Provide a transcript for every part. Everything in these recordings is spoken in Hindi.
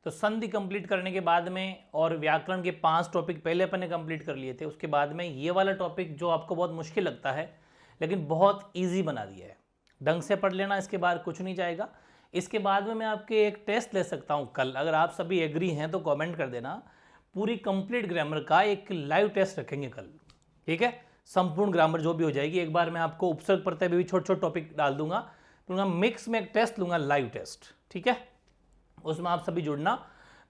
तो संधि कंप्लीट करने के बाद में और व्याकरण के 5 टॉपिक पहले अपन ने कंप्लीट कर लिए थे, उसके बाद में ये वाला टॉपिक जो आपको बहुत मुश्किल लगता है लेकिन बहुत ईजी बना दिया है, ढंग से पढ़ लेना, इसके बाद कुछ नहीं जाएगा। इसके बाद में मैं आपके एक टेस्ट ले सकता हूँ कल, अगर आप सभी एग्री हैं तो कमेंट कर देना। पूरी कंप्लीट ग्रामर का एक लाइव टेस्ट रखेंगे कल, ठीक है। संपूर्ण ग्रामर जो भी हो जाएगी, एक बार मैं आपको उपसर्ग प्रत्यय भी छोटे छोटे टॉपिक डाल दूंगा, तो मिक्स में एक टेस्ट लूंगा, लाइव टेस्ट, ठीक है। उसमें आप सभी जुड़ना,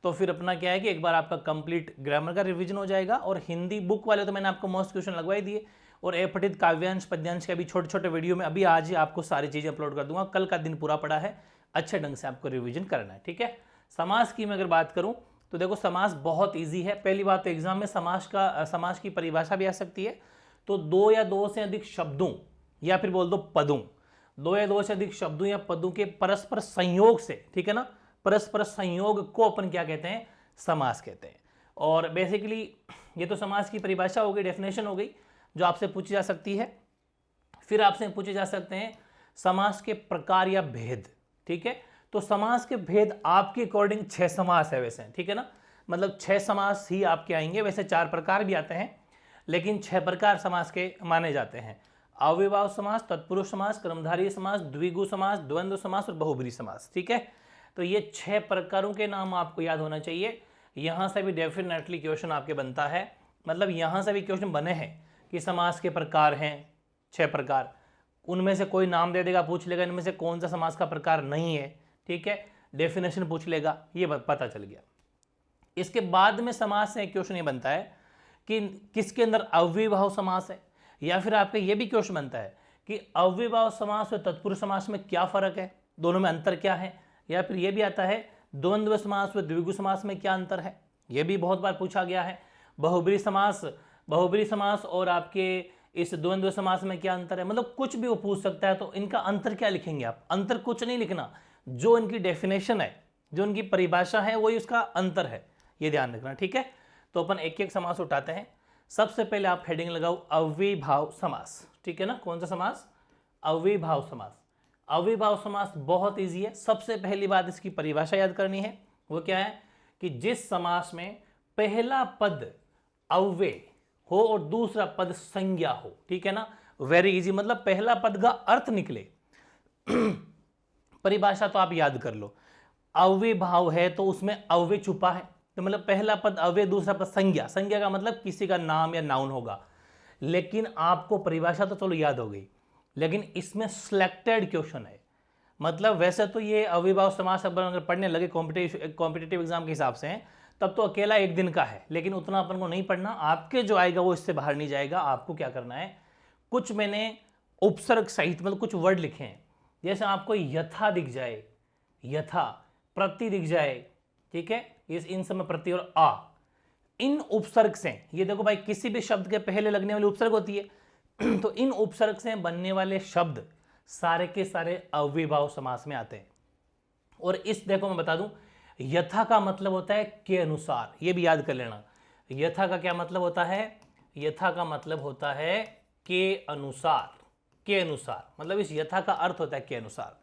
तो फिर अपना क्या है कि एक बार आपका कंप्लीट ग्रामर का रिवीजन हो जाएगा। और हिंदी बुक वाले तो मैंने आपको मोस्ट क्वेश्चन लगवाई दिए, और अपठित काव्यांश पद्यांश के भी छोटे छोटे वीडियो में अभी आज ही आपको सारी चीजें अपलोड कर दूंगा। कल का दिन पूरा पड़ा है, अच्छे ढंग से आपको रिवीजन करना है, ठीक है। समास की मैं अगर बात करूं तो देखो समास बहुत ईजी है। पहली बात तो एग्जाम में समास की परिभाषा भी आ सकती है, तो 2 या 2 से अधिक शब्दों या फिर बोल दो पदों, 2 या 2 से अधिक शब्दों या पदों के परस्पर संयोग से, ठीक है ना, परस्पर संयोग को अपन क्या कहते हैं, समास कहते हैं। और बेसिकली ये तो समास की परिभाषा हो गई, डेफिनेशन हो गई, जो आपसे पूछी जा सकती है। फिर आपसे पूछे जा सकते हैं समास के प्रकार या भेद, ठीक है। तो समास के भेद आपके अकॉर्डिंग 6 समास है वैसे, ठीक है ना, मतलब 6 समास ही आपके आएंगे। वैसे 4 प्रकार भी आते हैं, लेकिन 6 प्रकार समास के माने जाते हैं। अव्ययभाव समास, तत्पुरुष समास, कर्मधारय समास, द्विगु समास, द्वंद्व समास और बहुब्रीहि समास, ठीक है। तो ये 6 प्रकारों के नाम आपको याद होना चाहिए। यहां से भी डेफिनेटली क्वेश्चन आपके बनता है, मतलब यहां से भी क्वेश्चन बने हैं कि समास के प्रकार हैं 6 प्रकार, उनमें से कोई नाम दे देगा, पूछ लेगा इनमें से कौन सा समास का प्रकार नहीं है, ठीक है, डेफिनेशन पूछ लेगा, ये पता चल गया। इसके बाद में समास से एक क्वेश्चन ये बनता है कि किसके अंदर अव्ययभाव समास है, या फिर आपका ये भी क्वेश्चन बनता है कि अव्ययभाव समास और तत्पुरुष समास में क्या फर्क है, दोनों में अंतर क्या है, या फिर ये भी आता है द्वंद्व समास व द्विगु समास में क्या अंतर है, ये भी बहुत बार पूछा गया है। बहुब्रीहि समास और आपके इस द्वंद्व समास में क्या अंतर है, मतलब कुछ भी वो पूछ सकता है। तो इनका अंतर क्या लिखेंगे आप, अंतर कुछ नहीं लिखना, जो इनकी डेफिनेशन है, जो इनकी परिभाषा है, वही उसका अंतर है, ये ध्यान रखना, ठीक है। तो अपन एक एक समास उठाते हैं। सबसे पहले आप हेडिंग लगाओ अव्ययभाव समास, ठीक है ना। कौन सा समास, अव्ययभाव समास। अव्ययभाव समास बहुत इजी है। सबसे पहली बात इसकी परिभाषा याद करनी है, वो क्या है कि जिस समास में पहला पद अव्यय हो और दूसरा पद संज्ञा हो, ठीक है ना, वेरी इजी, मतलब पहला पद का अर्थ निकले। परिभाषा तो आप याद कर लो, अव्ययभाव है तो उसमें अव्यय छुपा है, तो मतलब पहला पद अव्यय, दूसरा पद संज्ञा, संज्ञा का मतलब किसी का नाम या नाउन होगा। लेकिन आपको परिभाषा तो चलो याद हो गई, लेकिन इसमें सिलेक्टेड क्वेश्चन है, मतलब वैसे तो ये अव्ययभाव समास अगर पढ़ने लगे कॉम्पिटिटिव एग्जाम के हिसाब से तब तो अकेला एक दिन का है, लेकिन उतना अपन को नहीं पढ़ना, आपके जो आएगा वो इससे बाहर नहीं जाएगा। आपको क्या करना है, कुछ मैंने उपसर्ग सहित मतलब कुछ वर्ड लिखे हैं, जैसे आपको यथा दिख जाए, यथा, प्रति दिख जाए, ठीक है, इस इन समय प्रति और आ, इन उपसर्ग से, ये देखो भाई किसी भी शब्द के पहले लगने वाली उपसर्ग होती है तो इन उपसर्ग से बनने वाले शब्द सारे के सारे अव्ययभाव समास में आते हैं। और इस देखो मैं बता दूं, यथा का मतलब होता है के अनुसार, ये भी याद कर लेना। यथा का क्या मतलब होता है, यथा का मतलब होता है के अनुसार, के अनुसार, मतलब इस यथा का अर्थ होता है के अनुसार।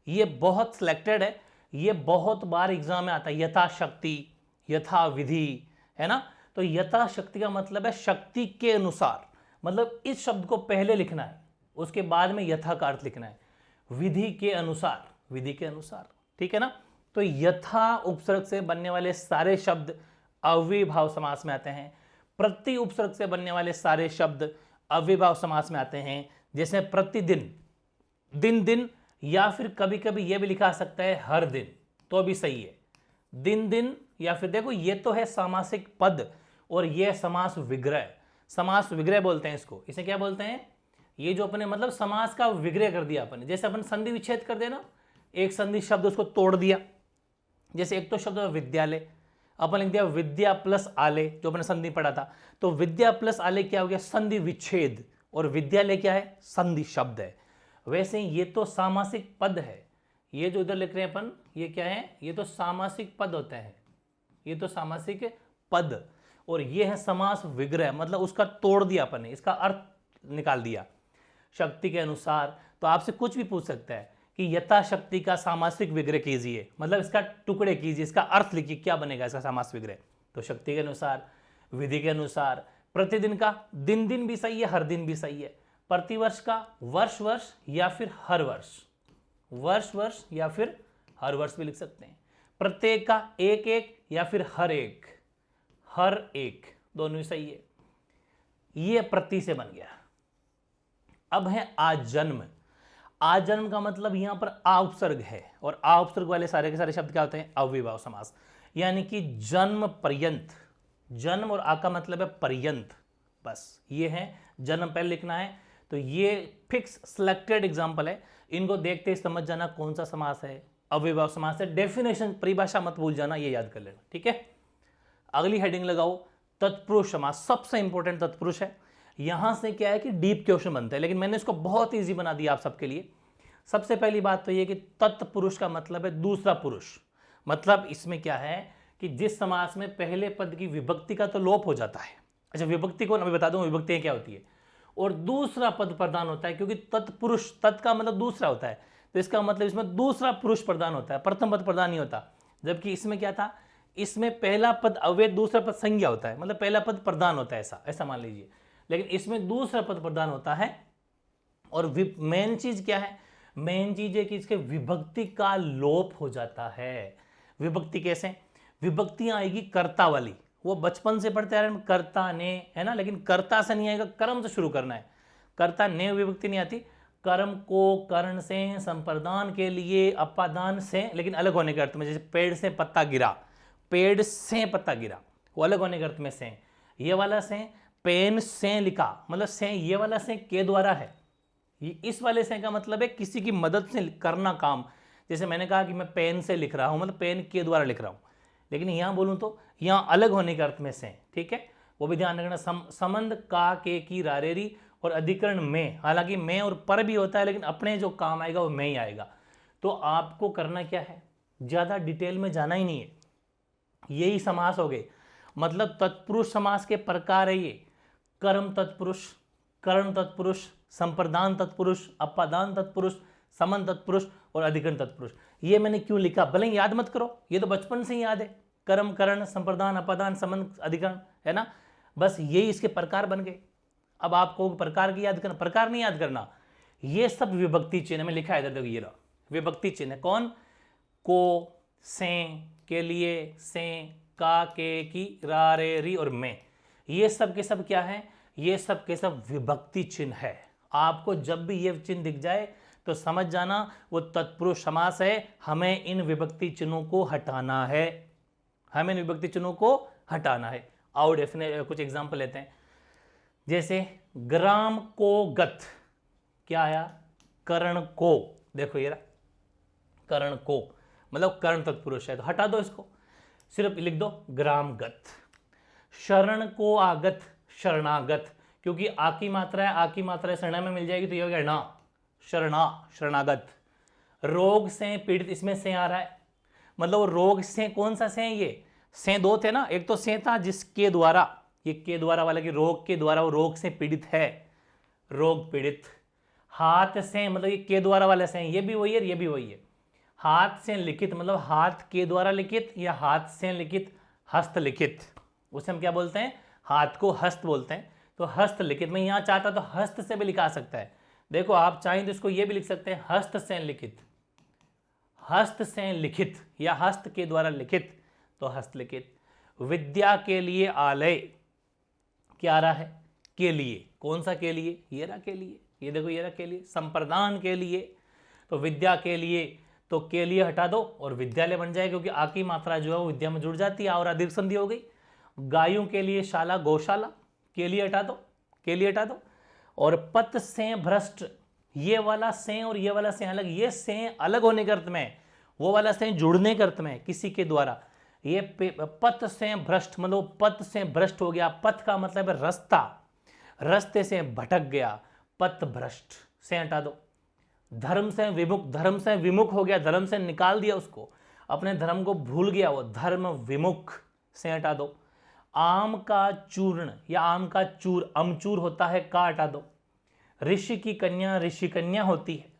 ये बहुत सिलेक्टेड है, ये बहुत बार एग्जाम में आता है, यथाशक्ति, यथा विधि, है ना। तो यथाशक्ति का मतलब है शक्ति के अनुसार, मतलब इस शब्द को पहले लिखना है, उसके बाद में यथा का अर्थ लिखना है। विधि के अनुसार, विधि के अनुसार, ठीक है ना। तो यथा उपसर्ग से बनने वाले सारे शब्द अव्ययभाव समास में आते हैं। प्रति उपसर्ग से बनने वाले सारे शब्द अव्ययभाव समास में आते हैं। जैसे प्रतिदिन, दिन दिन, या फिर कभी कभी यह भी लिखा सकता है हर दिन, तो भी सही है, दिन दिन। या फिर देखो ये तो है सामासिक पद और यह समास विग्रह, समास विग्रह बोलते हैं इसको। इसे क्या बोलते हैं, ये जो अपने मतलब समास का विग्रह कर दिया अपने, जैसे अपन संधि विच्छेद कर देना, एक संधि शब्द उसको तोड़ दिया। जैसे एक तो शब्द विद्यालय, अपन लिख दिया विद्या प्लस आले, जो अपने संधि पढ़ा था, तो विद्या प्लस आले क्या हो गया, संधि विच्छेद, और विद्यालय क्या है, संधि शब्द है। वैसे ही ये तो सामासिक पद है, ये जो इधर लिख रहे हैं अपन, ये क्या है, ये तो सामासिक पद होते हैं, ये तो सामासिक पद, और ये है समास विग्रह, मतलब उसका तोड़ दिया अपन ने, इसका अर्थ निकाल दिया शक्ति के अनुसार। तो आपसे कुछ भी पूछ सकता है कि यथाशक्ति का सामासिक विग्रह कीजिए, मतलब इसका टुकड़े कीजिए, इसका अर्थ लिखिए, क्या बनेगा इसका सामासिक विग्रह। तो शक्ति के अनुसार, विधि के अनुसार, प्रतिदिन का, दिन दिन भी सही है, हर दिन भी सही है, प्रतिवर्ष का, वर्ष वर्ष या फिर हर वर्ष, वर्ष वर्ष या फिर हर वर्ष भी लिख सकते हैं, प्रत्येक का, एक एक या फिर हर एक, हर एक, दोनों ही सही है। ये प्रति से बन गया। अब है आजन्म। आजन्म का मतलब यहां पर आ उपसर्ग है, और आ उपसर्ग वाले सारे के सारे शब्द क्या होते हैं, अव्ययभाव समास, यानी कि जन्म पर्यंत। जन्म और आ का मतलब है पर्यंत, बस ये है, जन्म पहले लिखना है। तो ये फिक्स सिलेक्टेड एग्जाम्पल है, इनको देखते ही समझ जाना कौन सा समास है, अव्ययभाव समास है। डेफिनेशन, परिभाषा मत भूल जाना, ये याद कर लेना, ठीक है। अगली हेडिंग लगाओ, तत्पुरुष समास। सबसे इंपॉर्टेंट तत्पुरुष है। यहां से क्या है कि डीप क्वेश्चन बनता है, लेकिन मैंने इसको बहुत इजी बना दिया आप सबके लिए। सबसे पहली बात तो ये कि तत्पुरुष का मतलब है दूसरा पुरुष। मतलब इसमें क्या है कि जिस समास में पहले पद की विभक्ति का तो लोप हो जाता है। अच्छा, विभक्ति को मैं बता दूं, विभक्ति क्या होती है, और दूसरा पद प्रदान होता है, क्योंकि तत्पुरुष, तत् का मतलब दूसरा होता है, तो इसका मतलब इसमें दूसरा पुरुष प्रदान होता है, प्रथम पद प्रदान नहीं होता। जबकि इसमें क्या था, इसमें पहला पद अव्यय, दूसरा पद संज्ञा होता है, मतलब पहला पद प्रदान होता है, ऐसा ऐसा मान लीजिए। लेकिन इसमें दूसरा पद प्रदान होता है। और मेन चीज क्या है, मेन चीज है कि इसके विभक्ति का लोप हो जाता है। विभक्ति कैसे, विभक्तियां आएगी कर्ता वाली, वो बचपन से पढ़ते आ रहे हैं, कर्ता ने, है ना, लेकिन कर्ता से नहीं आएगा, कर्म से शुरू करना है। कर्ता ने विभक्ति नहीं आती, कर्म को कर्ण से, संप्रदान के लिए अपादान से, लेकिन अलग होने के अर्थ में, जैसे पेड़ से पत्ता गिरा, पेड़ से पत्ता गिरा, वो अलग होने के अर्थ में से। ये वाला से, पेन से लिखा, मतलब से, ये वाला से के द्वारा है, ये इस वाले से का मतलब है किसी की मदद से करना काम। जैसे मैंने कहा कि मैं पेन से लिख रहा हूं, मतलब पेन के द्वारा लिख रहा हूं, लेकिन यहां बोलूं तो यहां अलग होने के अर्थ में से, ठीक है, वो भी ध्यान रखना। संबंध का, के की, रारेरी और अधिकरण में, हालांकि में और पर भी होता है, लेकिन अपने जो काम आएगा वो में ही आएगा। तो आपको करना क्या है, ज्यादा डिटेल में जाना ही नहीं है, यही समास हो गए। मतलब तत्पुरुष समास के प्रकार है ये, कर्म तत्पुरुष, कर्ण तत्पुरुष, संप्रदान तत्पुरुष, अपादान तत्पुरुष, समन तत्पुरुष और अधिकरण तत्पुरुष। ये मैंने क्यों लिखा, भले याद मत करो, ये तो बचपन से ही याद है, कर्म, कर्ण, संप्रदान, अपादान, समन, अधिकरण, है ना, बस यही इसके प्रकार बन गए। अब आपको प्रकार की याद करना, प्रकार नहीं याद करना, ये सब विभक्ति चिन्ह में लिखा है, इधर देखो ये रहा विभक्ति चिन्ह। कौन, को, से, के लिए, से, का, के, की, रा, रे, री और में, ये सब के सब क्या है, ये सब के सब विभक्ति चिन्ह है। आपको जब भी ये चिन्ह दिख जाए तो समझ जाना वो तत्पुरुष समास है, हमें इन विभक्ति चिन्हों को हटाना है, हमें इन विभक्ति चिन्हों को हटाना है। आओ कुछ एग्जांपल लेते हैं। जैसे ग्राम को गत, क्या आया, कर्ण को, देखो ये रहा कर्ण को, मतलब कर्ण तत्पुरुष है, तो हटा दो इसको, सिर्फ लिख दो ग्रामगत। शरण को आगत, शरणागत, क्योंकि आ की मात्रा है, आ की मात्रा शरण में मिल जाएगी, तो ये हो गया ना, शरणा, शरणागत। रोग से पीड़ित, इसमें से आ रहा है, मतलब रोग से, कौन सा से, ये से दो थे ना, एक तो से था जिसके द्वारा, ये के द्वारा वाला कि रोग के द्वारा, वो रोग से पीड़ित है, रोग पीड़ित। हाथ से, मतलब ये के द्वारा वाला से, ये भी वही है, ये भी वही है। हाथ से लिखित, मतलब हाथ के द्वारा लिखित या हाथ से लिखित, हस्त लिखित, उसे हम क्या बोलते हैं, हाथ को हस्त बोलते हैं, तो हस्त लिखित। मैं यहां चाहता तो हस्त से भी लिखा सकता है, देखो आप चाहें तो इसको ये भी लिख सकते हैं, हस्त से लिखित, हस्त से लिखित, या हस्त के द्वारा लिखित तो हस्तलिखित। विद्या के लिए आलय, क्या आ रहा है, के लिए, कौन सा के लिए, ये रहा के लिए, ये देखो ये रहा के लिए। संप्रदान के लिए, तो विद्या के लिए, तो के लिए हटा दो और विद्यालय बन जाए, क्योंकि आ की मात्रा जो है वो विद्या में जुड़ जाती है और अधिक संधि हो गई। गायों के लिए शाला, गौशाला, के लिए हटा दो, के लिए हटा दो। और पत से भ्रष्ट, ये वाला से और ये वाला से अलग, ये से अलग होने के अर्थ में, वो वाला से जुड़ने के अर्थ में किसी के द्वारा। ये पथ से भ्रष्ट, मतलब पथ से भ्रष्ट हो गया, पथ का मतलब है रास्ता, रास्ते से भटक गया, पथ भ्रष्ट, से हटा दो। धर्म से विमुख, धर्म से विमुख हो गया, धर्म से निकाल दिया उसको, अपने धर्म को भूल गया, वो धर्म विमुख, से हटा दो। आम का चूर्ण या आम का चूर, अमचूर होता है, का हटा दो। ऋषि की कन्या ऋषि कन्या होती है,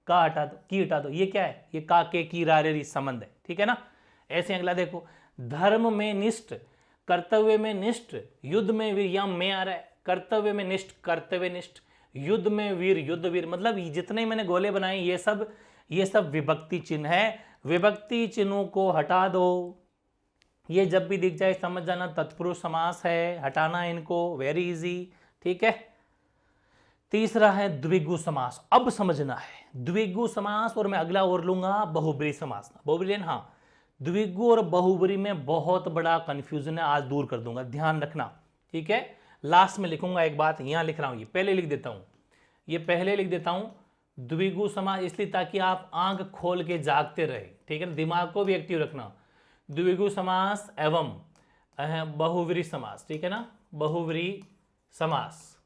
का हटा दो, की हटा दो, ये क्या है, ये का के की रा रे री संबंध है, ठीक है ना। ऐसे अगला देखो, धर्म में निष्ठ, कर्तव्य में निष्ठ, युद्ध में वीर, यहां में आ रहा है, कर्तव्य में निष्ठ, कर्तव्य निष्ठ, युद्ध में वीर, युद्ध वीर, मतलब जितने मैंने गोले बनाए ये सब विभक्ति चिन्ह है। विभक्ति चिन्हों को हटा दो, ये जब भी दिख जाए समझ जाना तत्पुरुष समास है, हटाना है इनको, वेरी इजी, ठीक है। तीसरा है द्विगु समास, अब समझना है द्विगु समास, और मैं अगला और लूंगा बहुब्री समास। बहुब्री हाँ, द्विगु और बहुब्री में बहुत बड़ा कंफ्यूजन है, आज दूर कर दूंगा, ध्यान रखना, ठीक है। लास्ट में लिखूंगा एक बात, यहां लिख रहा हूं, ये पहले लिख देता हूं, ये पहले लिख देता हूं, द्विगु समास इसलिए ताकि आप आंख खोल के जागते रहे, ठीक है, दिमाग को भी एक्टिव रखना। द्विगु समास एवं बहुव्रीहि समास, ठीक है ना, बहुव्रीहि समास,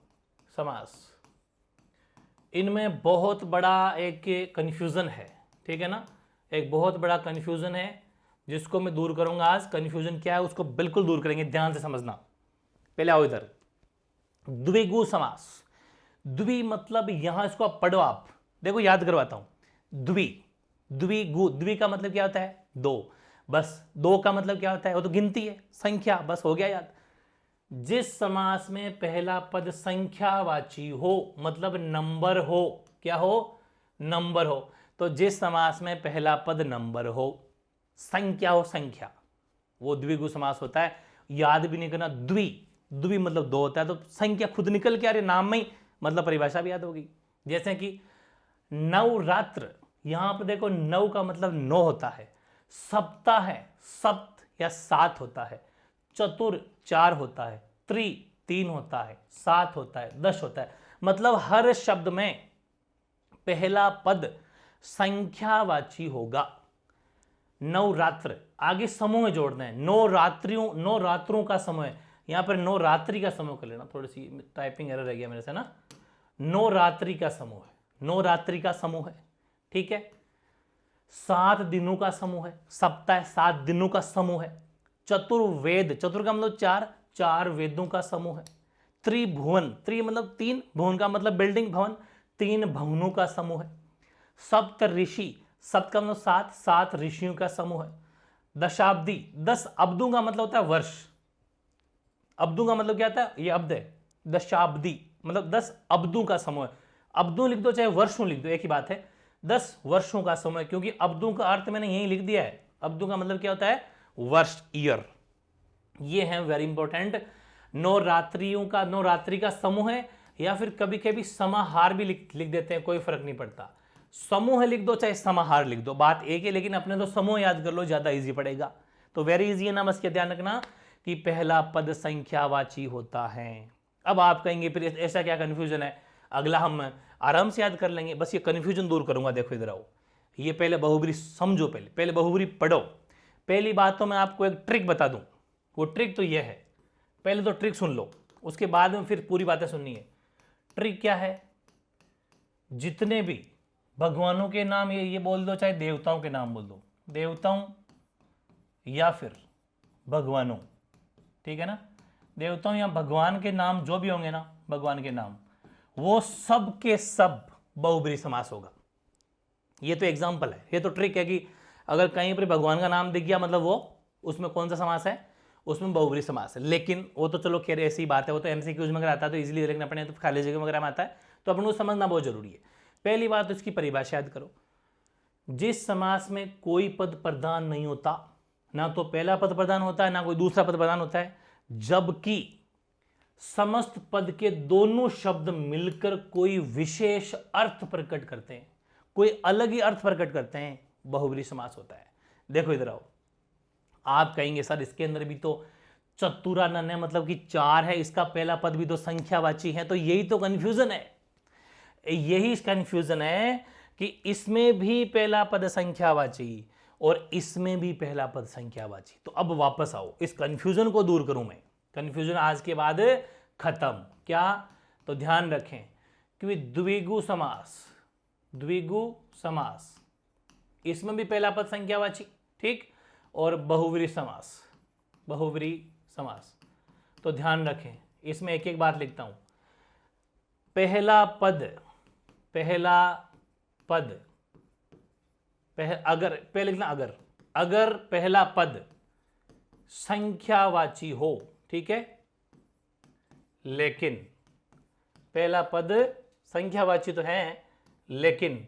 इनमें बहुत बड़ा एक कंफ्यूजन है, ठीक है ना, एक बहुत बड़ा कंफ्यूजन है जिसको मैं दूर करूंगा आज। कंफ्यूजन क्या है उसको बिल्कुल दूर करेंगे, ध्यान से समझना। पहले आओ इधर, द्विगु समास, द्वि मतलब यहां इसको आप पढ़ो, आप देखो याद करवाता हूं। द्विगु, द्वि का मतलब क्या होता है, दो, बस दो का मतलब क्या होता है, वो तो गिनती है, संख्या, बस हो गया याद। जिस समास में पहला पद संख्यावाची हो, मतलब नंबर हो, क्या हो, नंबर हो, तो जिस समास में पहला पद नंबर हो, संख्या हो, संख्या, वो द्विगु समास होता है। याद भी नहीं करना, द्वि मतलब दो होता है, तो संख्या खुद निकल के आ रही नाम में ही, मतलब परिभाषा भी याद होगी। जैसे कि नवरात्र, यहां पर देखो नव का मतलब 9 होता है, सप्ताह है, सप्त या 7 होता है, चतुर 4 होता है, त्रि 3 होता है, 7 होता है, 10 होता है, मतलब हर शब्द में पहला पद संख्यावाची होगा। नवरात्र, आगे समूह जोड़ना है, नौ रात्रों का समूह है, यहां पर नवरात्रि का समूह कर लेना, थोड़ी सी टाइपिंग एरर रह गया मेरे से ना, नवरात्रि का समूह है, नवरात्रि का समूह है, ठीक है। 7 दिनों का समूह है, सप्ताह 7 दिनों का समूह है। चतुर्वेद, चतुर का मतलब 4 वेदों का समूह है। त्रिभुवन, त्रि मतलब 3, भुवन का मतलब बिल्डिंग, भवन, 3 भवनों का समूह है। सप्त ऋषि, सप्त का मतलब 7 ऋषियों का समूह है। दशाब्दी, 10 अब्दों का मतलब होता है वर्ष, अब्दों का मतलब क्या होता है, ये अब्द है, दशाब्दी मतलब 10 अब्दों का समूह है। अब्दों लिख दो चाहे वर्षों लिख दो, एक ही बात है, 10 वर्षों का समूह, क्योंकि अब्दों का अर्थ मैंने यही लिख दिया है, अब्दों का मतलब क्या होता है, वर्ष, ईयर। ये है वेरी इंपॉर्टेंट। नवरात्रि का समूह है, या फिर कभी कभी समाहार भी लिख देते हैं, कोई फर्क नहीं पड़ता, समूह लिख दो चाहे समाहार लिख दो, बात एक है, लेकिन अपने तो समूह याद कर लो, ज्यादा इजी पड़ेगा। तो वेरी इजी है ना, बस क्या ध्यान रखना कि पहला पद संख्यावाची होता है। अब आप कहेंगे फिर ऐसा क्या कंफ्यूजन है, अगला हम आराम से याद कर लेंगे, बस ये कंफ्यूजन दूर करूंगा। देखो इधर आओ, ये पहले बहुब्री समझो, पहले बहुब्री पढ़ो। पहली बात तो मैं आपको एक ट्रिक बता दूं, वो ट्रिक तो ये है, पहले तो ट्रिक सुन लो, उसके बाद में फिर पूरी बातें सुननी है। ट्रिक क्या है, जितने भी भगवानों के नाम ये बोल दो, चाहे देवताओं के नाम बोल दो, देवताओं या फिर भगवानों, ठीक है ना, देवताओं या भगवान के नाम जो भी होंगे ना, भगवान के नाम, वो सब के सब बहुब्रीहि समास होगा। ये तो एग्जाम्पल है, ये तो ट्रिक है कि अगर कहीं पर भगवान का नाम दिख गया, मतलब वो उसमें कौन सा समास है, उसमें बहुब्रीहि समास है। लेकिन वो तो चलो खैर ऐसी बात है, वो तो एमसीक्यूज में अगर आता है तो इजीली देखना पड़ेगा, तो खाली जगह वगैरह में आता है, तो अपन को समझना बहुत जरूरी है। पहली बात तो इसकी परिभाषा याद करो, जिस समास में कोई पद प्रधान नहीं होता, ना तो पहला पद प्रधान होता है ना कोई दूसरा पद प्रधान होता है, जबकि समस्त पद के दोनों शब्द मिलकर कोई विशेष अर्थ प्रकट करते हैं, कोई अलग ही अर्थ प्रकट करते हैं, बहुब्रीहि समास होता है। देखो इधर आओ, आप कहेंगे सर इसके अंदर भी तो चतुरानन है, मतलब कि 4 है, इसका पहला पद भी तो संख्यावाची है, तो यही तो कंफ्यूजन है, यही कंफ्यूजन है कि इसमें भी पहला पद संख्यावाची और इसमें भी पहला पद संख्यावाची। तो अब वापस आओ, इस कंफ्यूजन को दूर करूं मैं, कंफ्यूजन आज के बाद खत्म। क्या, तो ध्यान रखें कि द्विगु समास, इसमें भी पहला पद संख्यावाची, ठीक, और बहुब्रीहि समास, तो ध्यान रखें, इसमें एक एक बात लिखता हूं। पहला पद अगर पहले लिखना अगर पहला पद संख्यावाची हो, ठीक है, लेकिन पहला पद संख्यावाची तो है लेकिन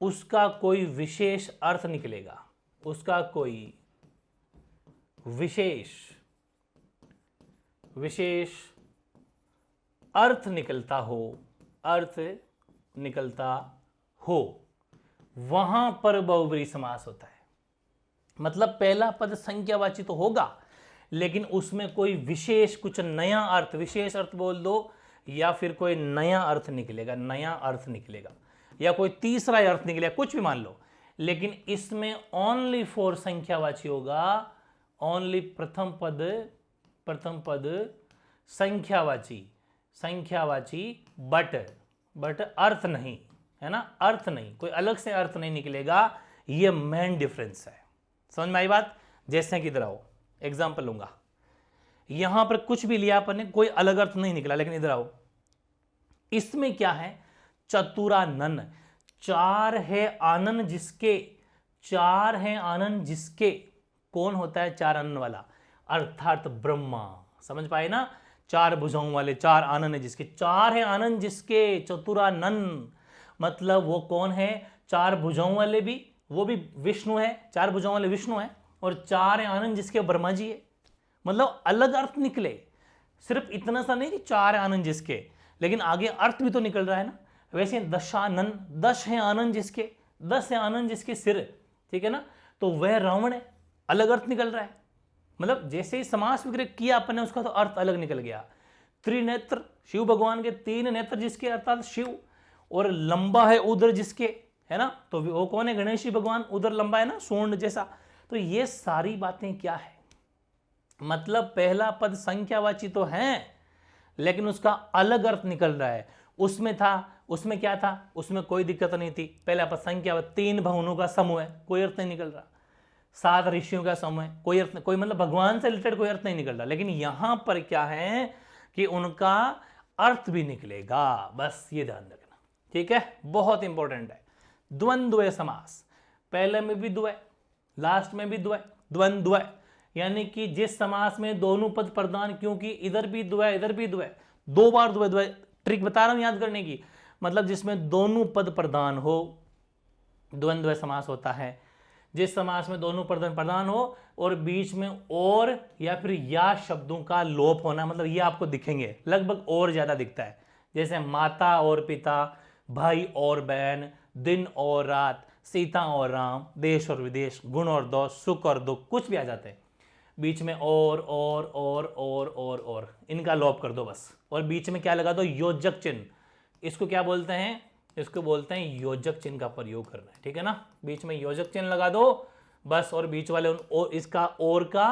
उसका कोई विशेष अर्थ निकलेगा, उसका कोई विशेष अर्थ निकलता हो, वहां पर बहुब्रीहि समास होता है। मतलब पहला पद संख्यावाची तो होगा लेकिन उसमें कोई विशेष कुछ नया अर्थ, विशेष अर्थ बोल दो या फिर कोई नया अर्थ निकलेगा या कोई तीसरा अर्थ निकलेगा, कुछ भी मान लो, लेकिन इसमें ओनली फॉर संख्यावाची होगा, ओनली प्रथम पद संख्यावाची बट अर्थ नहीं, है ना, अर्थ नहीं, कोई अलग से अर्थ नहीं निकलेगा। ये मेन डिफरेंस है। समझ में आई बात? जैसे कि इधर आओ, एग्जाम्पल लूंगा, यहां पर कुछ भी लिया अपन ने, कोई अलग अर्थ नहीं निकला, लेकिन इधर आओ, इसमें क्या है, चतुरानन, चार है आनन जिसके कौन होता है, चार आनन वाला, अर्थात ब्रह्मा। समझ पाए ना, चार भुजाओं वाले, चार आनन है जिसके, चार है आनंद जिसके, चतुरानन मतलब वो कौन है, चार भुजाओं वाले भी, वो भी विष्णु है, चार भुजाओं वाले विष्णु है, और चार है आनंद जिसके ब्रह्मा जी है। मतलब अलग अर्थ निकले, सिर्फ इतना सा नहीं कि चार है आनंद जिसके, लेकिन आगे अर्थ भी तो निकल रहा है ना। वैसे दशानन, 10 है आनंद जिसके, 10 है आनंद जिसके सिर, ठीक है ना, तो वह रावण है, अलग अर्थ निकल रहा है। मतलब जैसे ही समास विग्रह किया अपन ने, उसका तो अर्थ अलग निकल गया। त्रिनेत्र, शिव भगवान के 3 नेत्र जिसके अर्थात शिव, और लंबा है उदर जिसके, है ना, तो वो कौन है, गणेश जी भगवान, उदर लंबा है ना, सूंड जैसा। तो ये सारी बातें क्या है, मतलब पहला पद संख्यावाची तो है लेकिन उसका अलग अर्थ निकल रहा है। उसमें क्या था, उसमें कोई दिक्कत नहीं थी, पहला पद संख्या, 3 भवनों का समूह है, कोई अर्थ नहीं निकल रहा, 7 ऋषियों का समूह है, कोई अर्थ, कोई मतलब भगवान से रिलेटेड कोई अर्थ नहीं निकल रहा। लेकिन यहां पर क्या है कि उनका अर्थ भी निकलेगा, बस ये ध्यान रखना, ठीक है, बहुत इंपॉर्टेंट है। द्वंद्व समास, पहले में भी द्वय, लास्ट में भी द्वय, द्वंद्व, यानी कि जिस समास में दोनों पद प्रधान, क्योंकि इधर भी द्वय इधर भी द्वय, 2 बार द्वय, ट्रिक बता रहा हूं याद करने की, मतलब जिसमें दोनों पद प्रधान हो, द्वंद्व समास होता है। जिस समास में दोनों पद प्रधान हो और बीच में और या फिर या शब्दों का लोप होना, मतलब ये आपको दिखेंगे, लगभग और ज्यादा दिखता है, जैसे माता और पिता, भाई और बहन, दिन और रात, सीता और राम, देश और विदेश, गुण और दोष, सुख और दुख, कुछ भी आ जाते हैं। बीच में और इनका लोप कर दो बस, और बीच में क्या लगा दो, योजक चिन्ह। इसको क्या बोलते हैं, इसको बोलते हैं योजक चिन्ह का प्रयोग करना है, ठीक है ना, बीच में योजक चिन्ह लगा दो बस, और बीच वाले इसका और का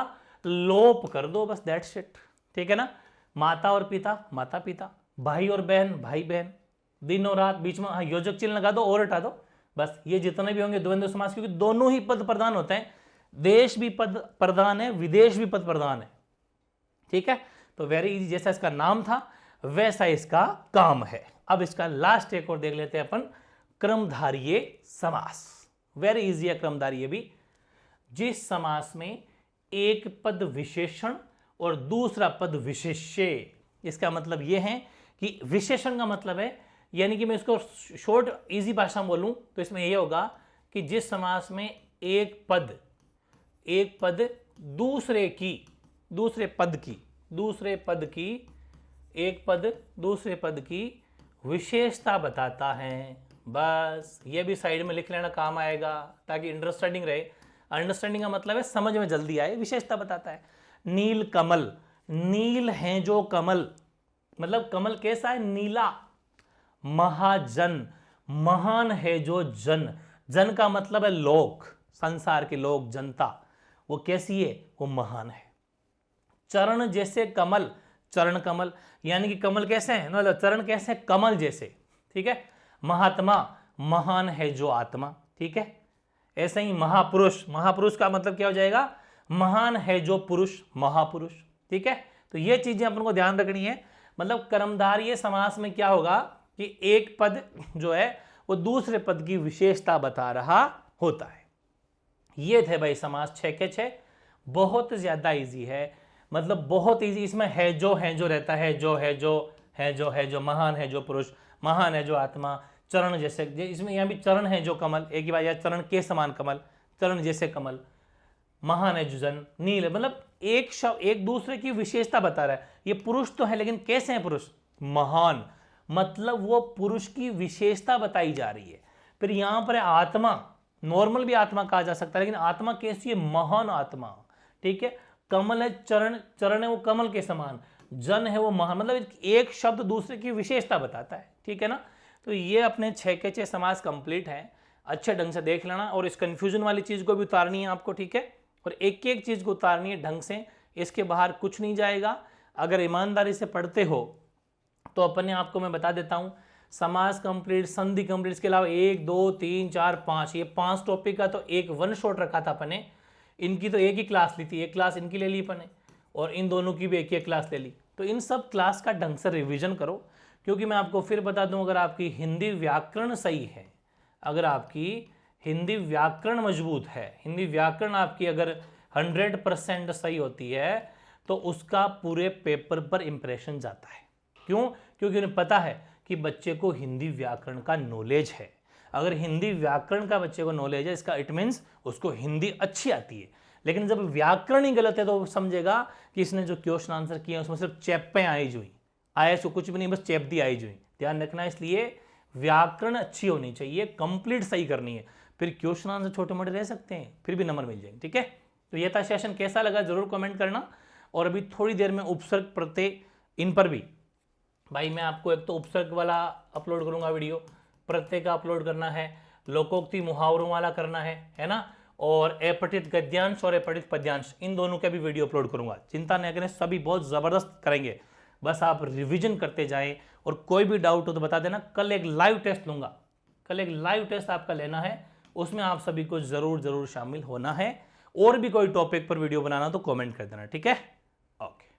लोप कर दो बस, दैट्स इट, ठीक है ना। माता और पिता, माता पिता, भाई और बहन, भाई बहन, दिन और रात, बीच में योजक चिन्ह लगा दो और हटा दो बस। ये जितने भी होंगे द्वंद्व समास, क्योंकि दोनों ही पद प्रधान होते हैं, देश भी पद प्रधान है, विदेश भी पद प्रधान है, ठीक है। तो वेरी इजी, जैसा इसका नाम था वैसा इसका काम है। अब इसका लास्ट एक और देख लेते हैं अपन, क्रमधारीय समास। वेरी इजी है क्रमधारीय भी। जिस समास में एक पद विशेषण और दूसरा पद विशेष्य, इसका मतलब यह है कि विशेषण का मतलब है, यानी कि मैं इसको शॉर्ट इजी भाषा में बोलूं तो इसमें यह होगा कि जिस समास में एक पद दूसरे पद की विशेषता बताता है, बस। ये भी साइड में लिख लेना, काम आएगा, ताकि अंडरस्टैंडिंग रहे। अंडरस्टैंडिंग का मतलब है समझ में जल्दी आए, विशेषता बताता है। नील कमल, नील है जो कमल, मतलब कमल कैसा है, नीला। महाजन, महान है जो जन, जन का मतलब है लोग, संसार के लोग, जनता, वो कैसी है, वो महान है। चरण जैसे कमल, चरण कमल, यानी कि कमल कैसे हैं, मतलब चरण कैसे हैं, कमल जैसे, ठीक है। महात्मा, महान है जो आत्मा, ठीक है। ऐसे ही महापुरुष, महापुरुष का मतलब क्या हो जाएगा, महान है जो पुरुष, महापुरुष, ठीक है। तो ये चीजें अपन को ध्यान रखनी है। मतलब कर्मधारय समास में क्या होगा कि एक पद जो है वो दूसरे पद की विशेषता बता रहा होता है। ये थे भाई समास 6 के 6, बहुत ज्यादा इजी है, मतलब बहुत इजी। इसमें है जो रहता है, जो है जो, महान है जो पुरुष, महान है जो आत्मा, चरण जैसे, इसमें यहाँ भी चरण है जो कमल, एक ही बात यार, चरण के समान कमल, चरण जैसे कमल, महान है जो जन, नील, मतलब एक शब्द एक दूसरे की विशेषता बता रहा है। ये पुरुष तो है लेकिन कैसे हैं पुरुष? महान, मतलब वो पुरुष की विशेषता बताई जा रही है। फिर यहां पर आत्मा, नॉर्मल भी आत्मा कहा जा सकता है, लेकिन आत्मा कैसी है? महान आत्मा, ठीक है। कमल है, चरण है वो कमल के समान, जन है वो महान, मतलब एक शब्द दूसरे की विशेषता बताता है, ठीक है ना। तो ये अपने 6 के 6 समास कंप्लीट है, अच्छे ढंग से देख लेना, और इस कंफ्यूजन वाली चीज को भी उतारनी है आपको, ठीक है। और एक एक चीज को उतारनी है ढंग से, इसके बाहर कुछ नहीं जाएगा। अगर ईमानदारी से पढ़ते हो तो अपने आपको मैं बता देता हूं, समास कंप्लीट, संधि कंप्लीट, इसके अलावा 1 2 3 4 5, ये 5 टॉपिक का तो एक वन शॉट रखा था अपने। इनकी तो एक ही क्लास ली थी, एक क्लास इनकी ले ली अपने, और इन दोनों की भी एक ही क्लास ले ली। तो इन सब क्लास का ढंग से रिविजन करो, क्योंकि मैं आपको फिर बता दूं, अगर आपकी हिंदी व्याकरण सही है, अगर आपकी हिंदी व्याकरण मजबूत है, हिंदी व्याकरण आपकी अगर 100% सही होती है, तो उसका पूरे पेपर पर इंप्रेशन जाता है। क्यों? क्योंकि उन्हें पता है कि बच्चे को हिंदी व्याकरण का नॉलेज है। अगर हिंदी व्याकरण का बच्चे को नॉलेज है, इसका इट मीन्स उसको हिंदी अच्छी आती है। लेकिन जब व्याकरण ही गलत है तो वो समझेगा कि इसने जो क्वेश्चन आंसर किया उसमें सिर्फ चैप्पे आई जुई, आया सो कुछ भी नहीं, बस चैप दी आई जुई। ध्यान रखना, इसलिए व्याकरण अच्छी होनी चाहिए, कंप्लीट सही करनी है। फिर क्वेश्चन आंसर छोटे मोटे रह सकते हैं, फिर भी नंबर मिल जाएंगे, ठीक है। तो ये था सेशन, कैसा लगा जरूर कमेंट करना। और अभी थोड़ी देर में उपसर्ग प्रत्यय, इन पर भी भाई मैं आपको एक तो उपसर्ग वाला अपलोड करूंगा वीडियो, प्रत्यय का अपलोड करना है, लोकोक्ति मुहावरों वाला करना है ना, और अपठित गद्यांश और अपठित पद्यांश, इन दोनों के भी वीडियो अपलोड करूंगा। चिंता नहीं करें, सभी बहुत जबरदस्त करेंगे, बस आप रिवीजन करते जाएं। और कोई भी डाउट हो तो बता देना, कल एक लाइव टेस्ट लूंगा, कल एक लाइव टेस्ट आपका लेना है, उसमें आप सभी को जरूर शामिल होना है। और भी कोई टॉपिक पर वीडियो बनाना तो कमेंट कर देना, ठीक है। ओके।